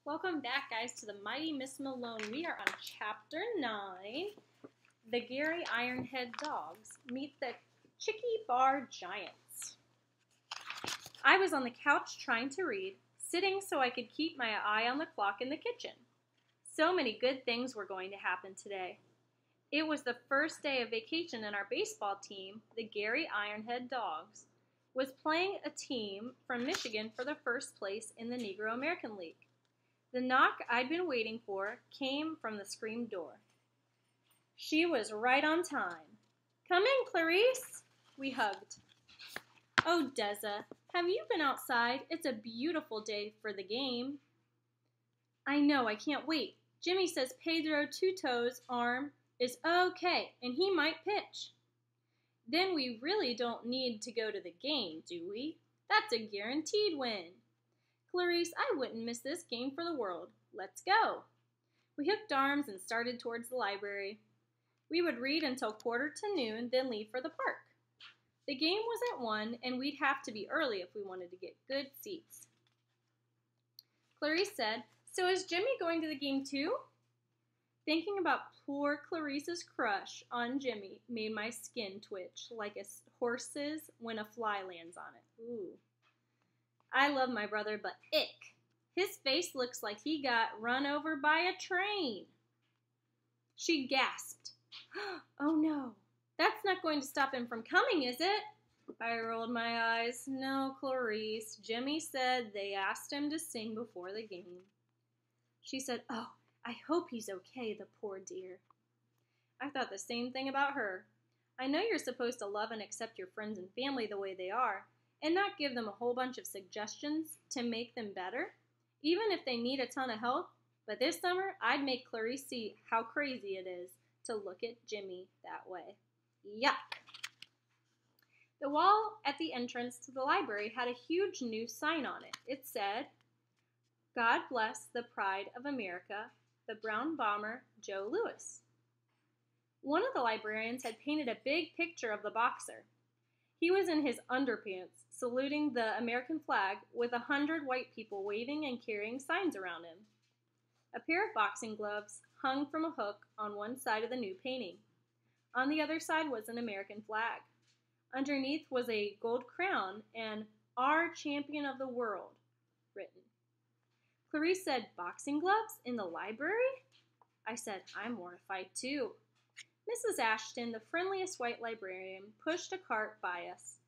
Welcome back, guys, to the Mighty Miss Malone. We are on Chapter 9. The Gary Ironhead Dogs meet the Chicky Bar Giants. I was on the couch trying to read, sitting so I could keep my eye on the clock in the kitchen. So many good things were going to happen today. It was the first day of vacation, and our baseball team, the Gary Ironhead Dogs, was playing a team from Michigan for the first place in the Negro American League. The knock I'd been waiting for came from the screen door. She was right on time. "Come in, Clarice." We hugged. "Oh, Deza, have you been outside? It's a beautiful day for the game." "I know, I can't wait. Jimmy says Pedro Tuto's arm is okay, and he might pitch." "Then we really don't need to go to the game, do we? That's a guaranteed win." "Clarice, I wouldn't miss this game for the world. Let's go." We hooked arms and started towards the library. We would read until 1:45, then leave for the park. The game was at 1, and we'd have to be early if we wanted to get good seats. Clarice said, "So is Jimmy going to the game too?" Thinking about poor Clarice's crush on Jimmy made my skin twitch like a horse's when a fly lands on it. Ooh. I love my brother, but ick. His face looks like he got run over by a train. She gasped. "Oh no, that's not going to stop him from coming, is it?" I rolled my eyes. "No, Clarice. Jimmy said they asked him to sing before the game." She said, "Oh, I hope he's okay, the poor dear." I thought the same thing about her. I know you're supposed to love and accept your friends and family the way they are, and not give them a whole bunch of suggestions to make them better, even if they need a ton of help, but this summer I'd make Clarice see how crazy it is to look at Jimmy that way. Yuck! The wall at the entrance to the library had a huge new sign on it. It said, "God bless the pride of America, the brown bomber, Joe Louis." One of the librarians had painted a big picture of the boxer. He was in his underpants, saluting the American flag with 100 white people waving and carrying signs around him. A pair of boxing gloves hung from a hook on one side of the new painting. On the other side was an American flag. Underneath was a gold crown and "Our Champion of the World" written. Clarice said, "Boxing gloves in the library?" I said, "I'm mortified too." Mrs. Ashton, the friendliest white librarian, pushed a cart by us.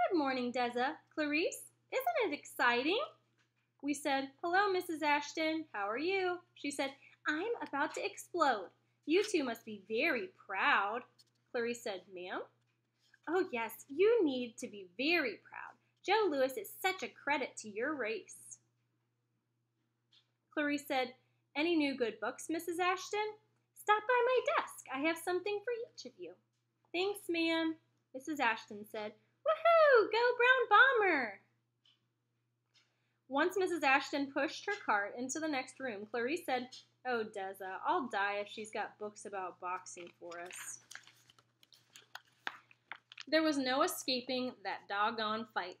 "Good morning, Deza. Clarice, isn't it exciting?" We said, "Hello, Mrs. Ashton. How are you?" She said, "I'm about to explode. You two must be very proud." Clarice said, "Ma'am?" "Oh, yes, you need to be very proud. Joe Louis is such a credit to your race." Clarice said, "Any new good books, Mrs. Ashton?" "Stop by my desk. I have something for each of you." "Thanks, ma'am." Mrs. Ashton said, "Woohoo! Go Brown Bomber!" Once Mrs. Ashton pushed her cart into the next room, Clarice said, "Oh, Deza, I'll die if she's got books about boxing for us." There was no escaping that doggone fight.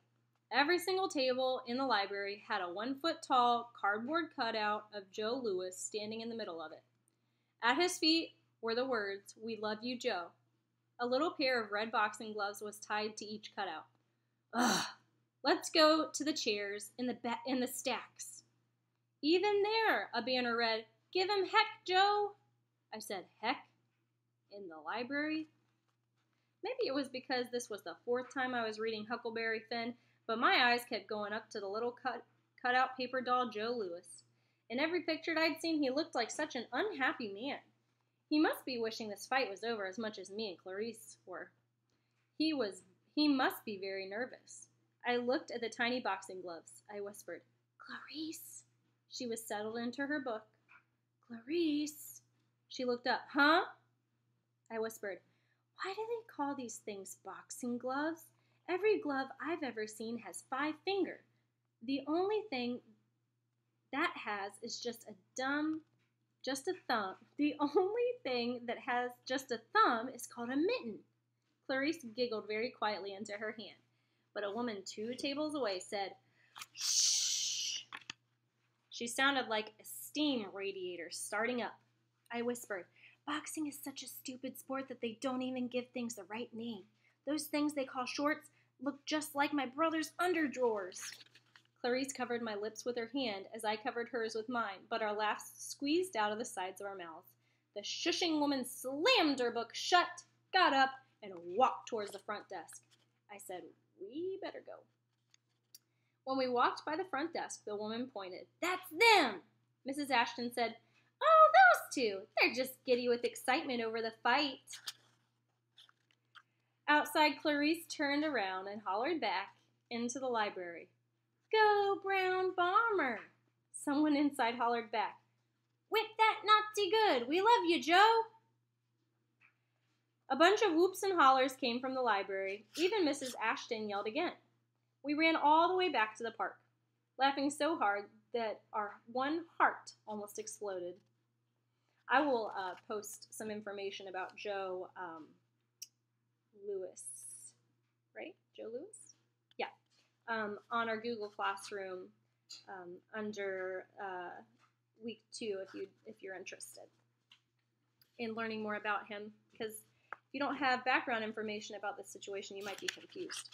Every single table in the library had a 1-foot-tall cardboard cutout of Joe Louis standing in the middle of it. At his feet were the words, "We love you, Joe." A little pair of red boxing gloves was tied to each cutout. Ugh! Let's go to the chairs in the stacks. Even there, a banner read, "Give him heck, Joe." I said, "Heck? In the library?" Maybe it was because this was the 4th time I was reading Huckleberry Finn, but my eyes kept going up to the little cutout paper doll Joe Louis. In every picture I'd seen, he looked like such an unhappy man. He must be wishing this fight was over as much as me and Clarice were. He must be very nervous. I looked at the tiny boxing gloves. I whispered, "Clarice." She was settled into her book. "Clarice." She looked up. "Huh?" I whispered, "Why do they call these things boxing gloves? Every glove I've ever seen has 5 fingers. The only thing that has is just a thumb. The only thing that has just a thumb is called a mitten." Clarice giggled very quietly into her hand, but a woman 2 tables away said, "Shh." She sounded like a steam radiator starting up. I whispered, "Boxing is such a stupid sport that they don't even give things the right name. Those things they call shorts look just like my brother's underdrawers." Clarice covered my lips with her hand as I covered hers with mine, but our laughs squeezed out of the sides of our mouths. The shushing woman slammed her book shut, got up, and walked towards the front desk. I said, "We better go." When we walked by the front desk, the woman pointed. "That's them!" Mrs. Ashton said, "Oh, those two. They're just giddy with excitement over the fight." Outside, Clarice turned around and hollered back into the library, "Go, Brown Bomber!" Someone inside hollered back, "Whip that Nazi good! We love you, Joe!" A bunch of whoops and hollers came from the library. Even Mrs. Ashton yelled again. We ran all the way back to the park, laughing so hard that our one heart almost exploded. I will post some information about Joe Lewis, right? Joe Lewis? Yeah. On our Google Classroom under week 2 if you're interested in learning more about him, because if you don't have background information about this situation, you might be confused.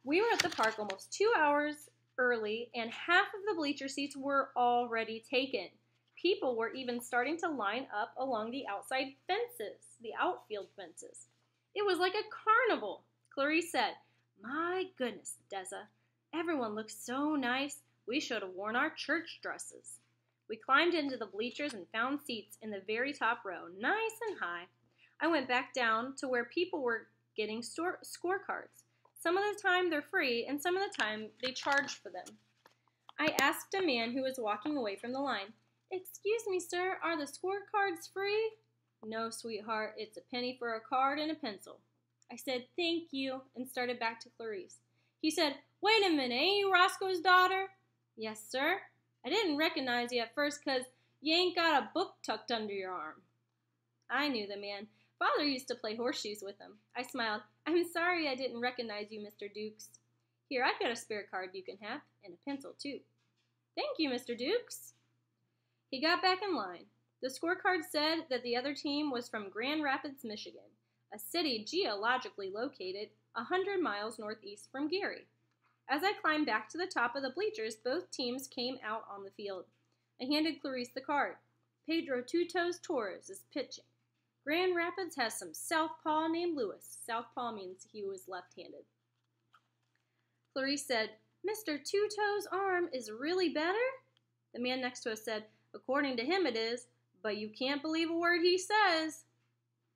We were at the park almost 2 hours early, and half of the bleacher seats were already taken. People were even starting to line up along the outside fences, the outfield fences. It was like a carnival. Clarice said, "My goodness, Deza, everyone looks so nice. We should have worn our church dresses." We climbed into the bleachers and found seats in the very top row, nice and high. I went back down to where people were getting scorecards. Some of the time they're free, and some of the time they charge for them. I asked a man who was walking away from the line, "Excuse me, sir, are the scorecards free?" "No, sweetheart, it's a penny for a card and a pencil." I said, "Thank you," and started back to Clarice. He said, "Wait a minute, ain't you Roscoe's daughter?" "Yes, sir." "I didn't recognize you at first 'cause you ain't got a book tucked under your arm." I knew the man. Father used to play horseshoes with him. I smiled. "I'm sorry I didn't recognize you, Mr. Dukes. Here, I've got a spare card you can have, and a pencil, too." "Thank you, Mr. Dukes." He got back in line. The scorecard said that the other team was from Grand Rapids, Michigan, a city geologically located 100 miles northeast from Gary. As I climbed back to the top of the bleachers, both teams came out on the field. I handed Clarice the card. "Pedro Two Toes Torres is pitching. Grand Rapids has some southpaw named Lewis." Southpaw means he was left-handed. Clarice said, "Mr. Two Toes' arm is really better?" The man next to us said, "According to him it is, but you can't believe a word he says."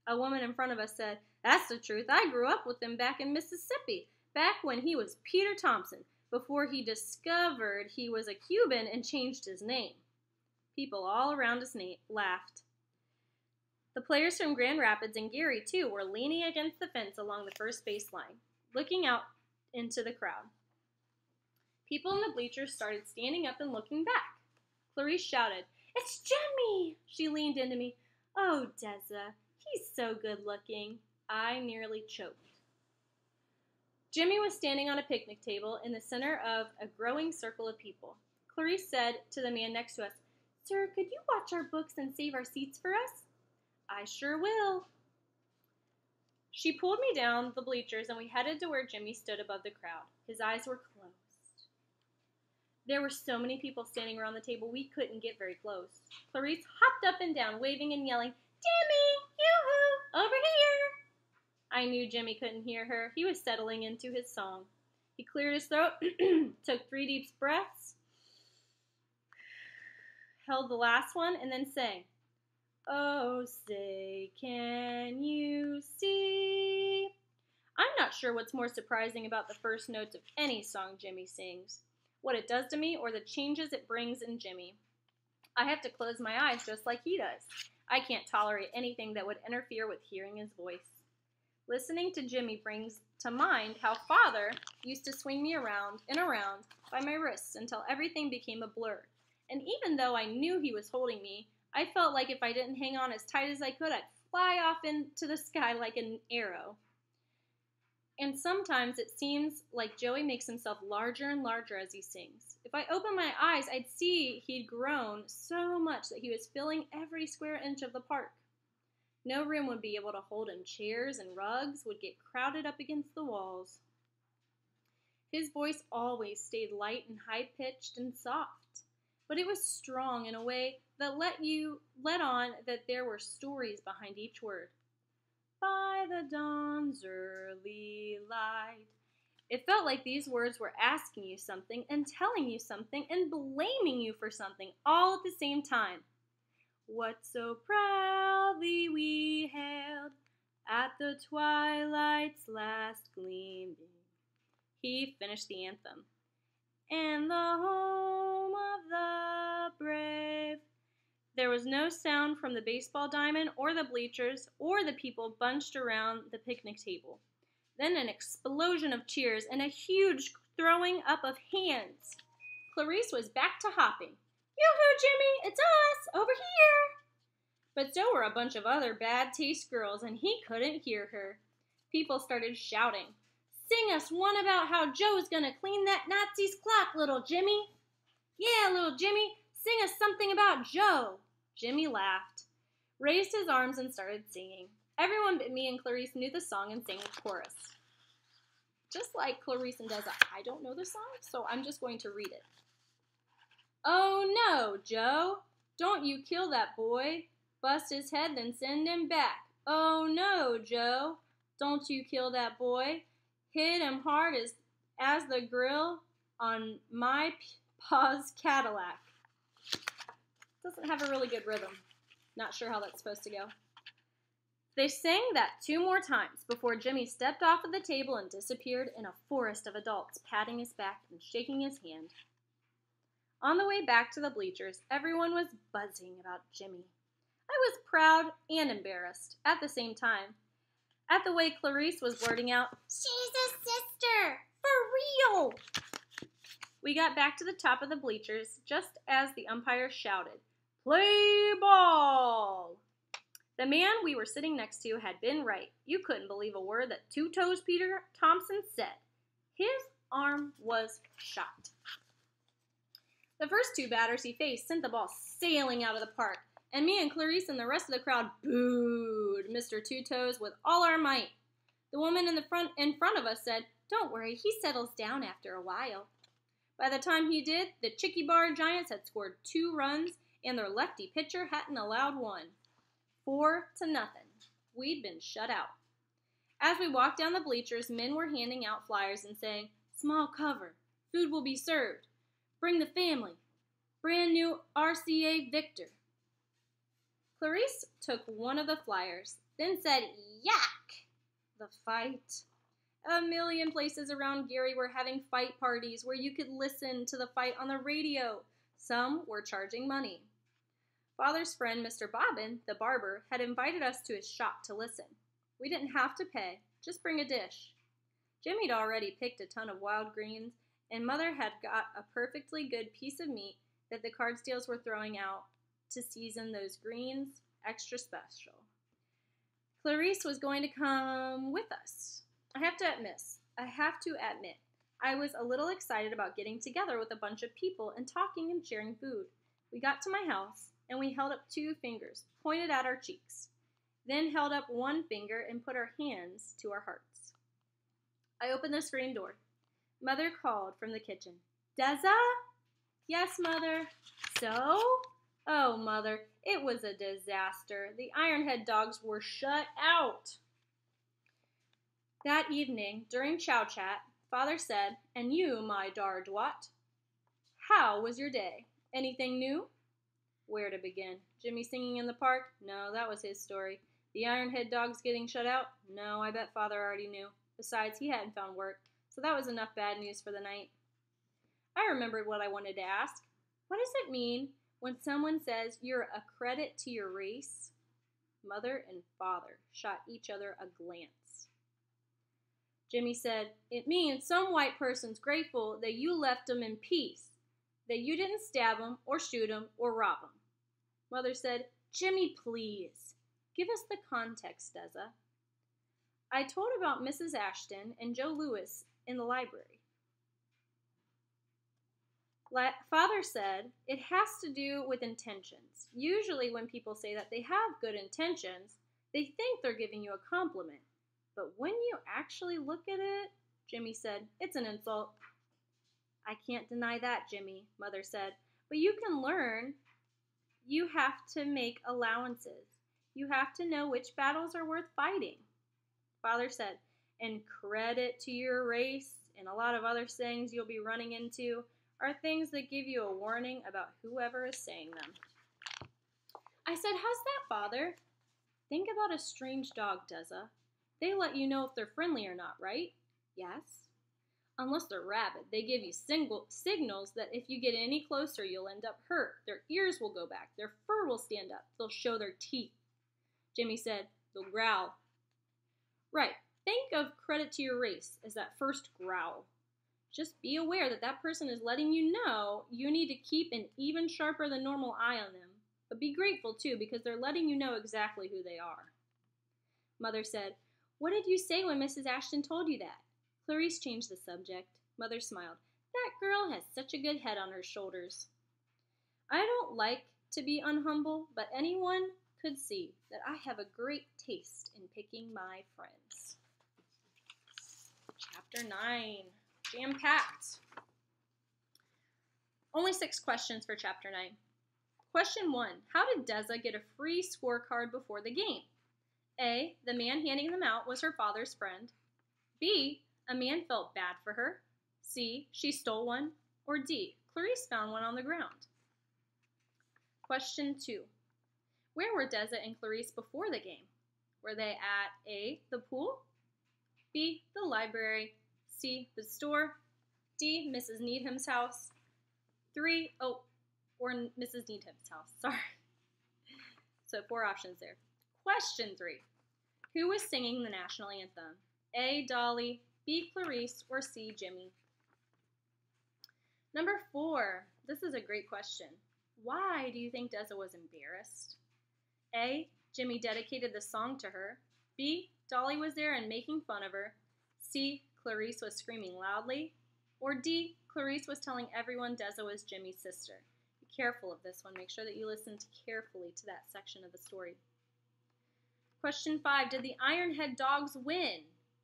A woman in front of us said, "That's the truth. I grew up with him back in Mississippi, back when he was Peter Thompson, before he discovered he was a Cuban and changed his name." People all around us laughed. The players from Grand Rapids and Gary, too, were leaning against the fence along the first base line, looking out into the crowd. People in the bleachers started standing up and looking back. Clarice shouted, "It's Jimmy!" She leaned into me. "Oh, Deza, he's so good looking." I nearly choked. Jimmy was standing on a picnic table in the center of a growing circle of people. Clarice said to the man next to us, "Sir, could you watch our books and save our seats for us?" "I sure will." She pulled me down the bleachers and we headed to where Jimmy stood above the crowd. His eyes were closed. There were so many people standing around the table we couldn't get very close. Clarice hopped up and down, waving and yelling, "Jimmy! Yoo-hoo! Over here!" I knew Jimmy couldn't hear her. He was settling into his song. He cleared his throat, took 3 deep breaths, held the last one, and then sang, "Oh, say, can you see?" I'm not sure what's more surprising about the first notes of any song Jimmy sings, what it does to me or the changes it brings in Jimmy. I have to close my eyes just like he does. I can't tolerate anything that would interfere with hearing his voice. Listening to Jimmy brings to mind how Father used to swing me around and around by my wrists until everything became a blur. And even though I knew he was holding me, I felt like if I didn't hang on as tight as I could, I'd fly off into the sky like an arrow. And sometimes it seems like Joey makes himself larger and larger as he sings. If I opened my eyes, I'd see he'd grown so much that he was filling every square inch of the park. No room would be able to hold him. Chairs and rugs would get crowded up against the walls. His voice always stayed light and high-pitched and soft, but it was strong in a way that let on that there were stories behind each word. By the dawn's early light. It felt like these words were asking you something and telling you something and blaming you for something all at the same time. What so proudly we hailed at the twilight's last gleaming. He finished the anthem. And the home of the brave. There was no sound from the baseball diamond or the bleachers or the people bunched around the picnic table. Then an explosion of cheers and a huge throwing up of hands. Clarice was back to hopping. Yoo-hoo, Jimmy, it's us, over here. But so were a bunch of other bad taste girls, and he couldn't hear her. People started shouting. Sing us one about how Joe's gonna clean that Nazi's clock, little Jimmy. Yeah, little Jimmy, sing us something about Joe. Jimmy laughed, raised his arms, and started singing. Everyone but me and Clarice knew the song and sang the chorus. Just like Clarice and Deza, I don't know the song, so I'm just going to read it. Oh no, Joe, don't you kill that boy. Bust his head, then send him back. Oh no, Joe, don't you kill that boy. Hit him hard as the grill on my pa's Cadillac. Doesn't have a really good rhythm. Not sure how that's supposed to go. They sang that 2 more times before Jimmy stepped off of the table and disappeared in a forest of adults patting his back and shaking his hand. On the way back to the bleachers, everyone was buzzing about Jimmy. I was proud and embarrassed at the same time. At the way Clarice was blurting out, "She's a sister! For real!" We got back to the top of the bleachers just as the umpire shouted, "Play ball!" The man we were sitting next to had been right. You couldn't believe a word that Two-Toes Peter Thompson said. His arm was shot. The first 2 batters he faced sent the ball sailing out of the park, and me and Clarice and the rest of the crowd booed Mr. Two-Toes with all our might. The woman in front of us said, "Don't worry, he settles down after a while." By the time he did, the Chicky Bar Giants had scored 2 runs, and their lefty pitcher hadn't allowed 1. 4-0. We'd been shut out. As we walked down the bleachers, men were handing out flyers and saying, "Small cover. Food will be served. Bring the family. Brand new RCA Victor." Clarice took one of the flyers, then said, "Yak!" The fight. A million places around Gary were having fight parties where you could listen to the fight on the radio. Some were charging money. Father's friend, Mr. Bobbin, the barber, had invited us to his shop to listen. We didn't have to pay, just bring a dish. Jimmy'd already picked a ton of wild greens, and Mother had got a perfectly good piece of meat that the Cardsdales were throwing out to season those greens extra special. Clarice was going to come with us. I have to admit, I was a little excited about getting together with a bunch of people and talking and sharing food. We got to my house, and we held up 2 fingers, pointed at our cheeks, then held up 1 finger and put our hands to our hearts. I opened the screen door. Mother called from the kitchen. "Deza?" "Yes, Mother." "So?" "Oh, Mother, it was a disaster. The Ironhead dogs were shut out." That evening, during Chow Chat, Father said, "And you, my dar Dwat, how was your day? Anything new?" Where to begin? Jimmy singing in the park? No, that was his story. The Ironhead dogs getting shut out? No, I bet Father already knew. Besides, he hadn't found work, so that was enough bad news for the night. I remembered what I wanted to ask. What does it mean when someone says you're a credit to your race? Mother and Father shot each other a glance. Jimmy said, "It means some white person's grateful that you left them in peace, that you didn't stab them or shoot them or rob them." Mother said, "Jimmy, please, give us the context, Deza." I told about Mrs. Ashton and Joe Louis in the library. Father said it has to do with intentions. Usually when people say that they have good intentions, they think they're giving you a compliment. But when you actually look at it, Jimmy said, it's an insult. I can't deny that, Jimmy, Mother said. But you can learn. You have to make allowances. You have to know which battles are worth fighting. Father said, and credit to your race and a lot of other sayings you'll be running into are things that give you a warning about whoever is saying them. I said, how's that, Father? Think about a strange dog, Deza. They let you know if they're friendly or not, right? Yes. Unless they're rabid, they give you signals that if you get any closer, you'll end up hurt. Their ears will go back. Their fur will stand up. They'll show their teeth. Jimmy said, they'll growl. Right. Think of credit to your race as that first growl. Just be aware that that person is letting you know you need to keep an even sharper than normal eye on them. But be grateful, too, because they're letting you know exactly who they are. Mother said, what did you say when Mrs. Ashton told you that? Clarice changed the subject. Mother smiled. That girl has such a good head on her shoulders. I don't like to be unhumble, but anyone could see that I have a great taste in picking my friends. Chapter 9. Jam-packed. Only 6 questions for Chapter 9. Question 1. How did Deza get a free scorecard before the game? A. The man handing them out was her father's friend. B. A man felt bad for her. C. She stole one. Or D. Clarice found one on the ground. Question 2. Where were Deza and Clarice before the game? Were they at A. The pool? B. The library? C. The store? D. Mrs. Needham's house? Or Mrs. Needham's house, sorry. So 4 options there. Question 3. Who was singing the national anthem? A. Dolly, B. Clarice, or C. Jimmy? Number 4. This is a great question. Why do you think Deza was embarrassed? A. Jimmy dedicated the song to her. B. Dolly was there and making fun of her. C. Clarice was screaming loudly. Or D. Clarice was telling everyone Deza was Jimmy's sister. Be careful of this one. Make sure that you listen carefully to that section of the story. Question 5. Did the Ironhead dogs win?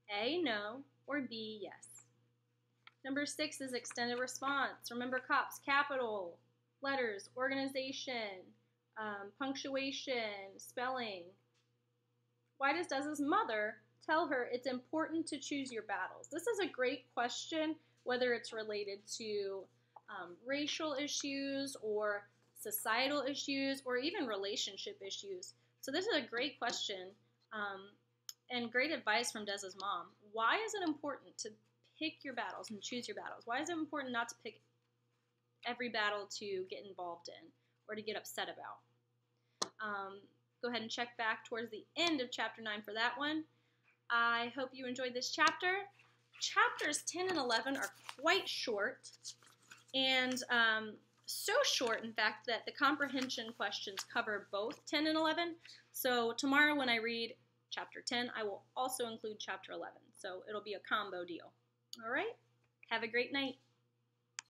A. No. Or B. Yes. Number 6 is extended response. Remember COPS, capital, letters, organization, punctuation, spelling. Why does Deza's mother tell her it's important to choose your battles? This is a great question, whether it's related to racial issues or societal issues or even relationship issues. So this is a great question and great advice from Deza's mom. Why is it important to pick your battles and choose your battles? Why is it important not to pick every battle to get involved in or to get upset about? Go ahead and check back towards the end of Chapter 9 for that one. I hope you enjoyed this chapter. Chapters 10 and 11 are quite short, and so short, in fact, that the comprehension questions cover both 10 and 11. So tomorrow when I read Chapter 10, I will also include Chapter 11. So it'll be a combo deal. All right? Have a great night.